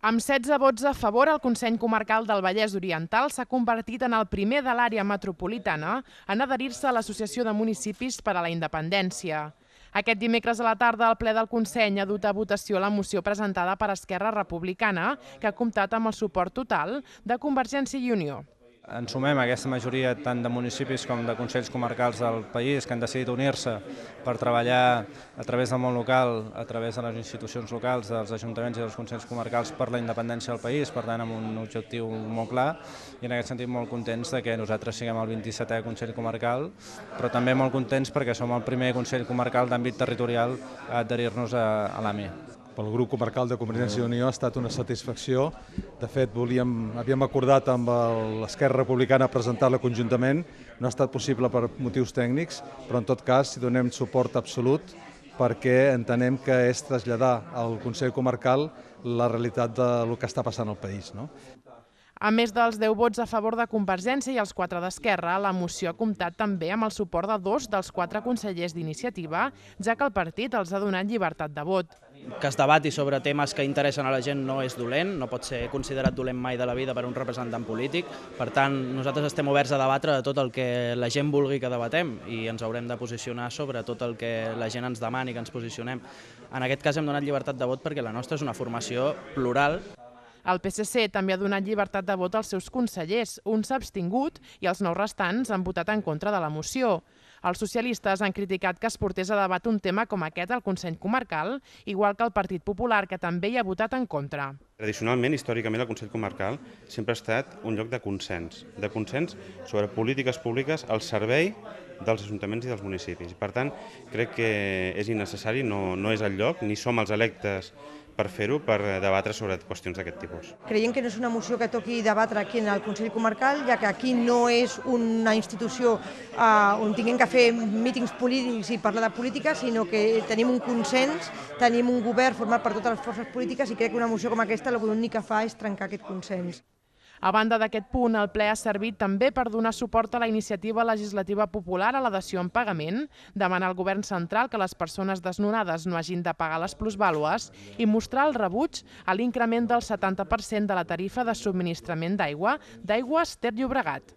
Amb 16 vots a favor, el Consell Comarcal del Vallès Oriental s'ha convertit en el primer de l'àrea metropolitana en adherir-se a l'Associació de Municipis per a la Independència. Aquest dimecres a la tarda, el ple del Consell ha dut a votació la moció presentada per Esquerra Republicana, que ha comptat amb el suport total de Convergència i Unió. Ens sumem a aquesta majoria tant de municipis com de consells comarcals del país que han decidit unir-se per treballar a través del món local, a través de les institucions locals, dels ajuntaments i dels consells comarcals per la independència del país, per tant amb un objectiu molt clar i en aquest sentit molt contents de que nosaltres siguem el 27è Consell Comarcal, però també molt contents perquè som el primer Consell Comarcal d'àmbit territorial a adherir-nos a l'AMI. Pel grup comarcal de Convergència i Unió ha estat una satisfacció. De fet, havíem acordat amb l'Esquerra Republicana presentar-la conjuntament. No ha estat possible per motius tècnics, però en tot cas hi donem suport absolut perquè entenem que és traslladar al Consell Comarcal la realitat del que està passant al país. A més dels 10 vots a favor de Convergència i els 4 d'Esquerra, la moció ha comptat també amb el suport de 2 dels 4 consellers d'Iniciativa, ja que el partit els ha donat llibertat de vot. Que es debati sobre temes que interessen a la gent no és dolent, no pot ser considerat dolent mai de la vida per un representant polític. Per tant, nosaltres estem oberts a debatre de tot el que la gent vulgui que debatem i ens haurem de posicionar sobre tot el que la gent ens demani que ens posicionem. En aquest cas hem donat llibertat de vot perquè la nostra és una formació plural. El PSC també ha donat llibertat de vot als seus consellers, un s'ha abstingut i els 9 restants han votat en contra de la moció. Els socialistes han criticat que es portés a debat un tema com aquest al Consell Comarcal, igual que el Partit Popular, que també hi ha votat en contra. Tradicionalment, històricament, el Consell Comarcal sempre ha estat un lloc de consens sobre polítiques públiques al servei dels ajuntaments i dels municipis. Per tant, crec que és innecessari, no és el lloc, ni som els electes per fer-ho, per debatre sobre qüestions d'aquest tipus. Creiem que no és una moció que toqui debatre aquí en el Consell Comarcal, ja que aquí no és una institució on tinguem que fer mítings polítics i parlar de política, sinó que tenim un consens, tenim un govern format per totes les forces polítiques i crec que una moció com aquesta l'únic que fa és trencar aquest consens. A banda d'aquest punt, el ple ha servit també per donar suport a la iniciativa legislativa popular a la dació en pagament, demanar al govern central que les persones desnonades no hagin de pagar les plusvàlues i mostrar el rebuig a l'increment del 70% de la tarifa de subministrament d'aigua d'Aigües Ter Llobregat.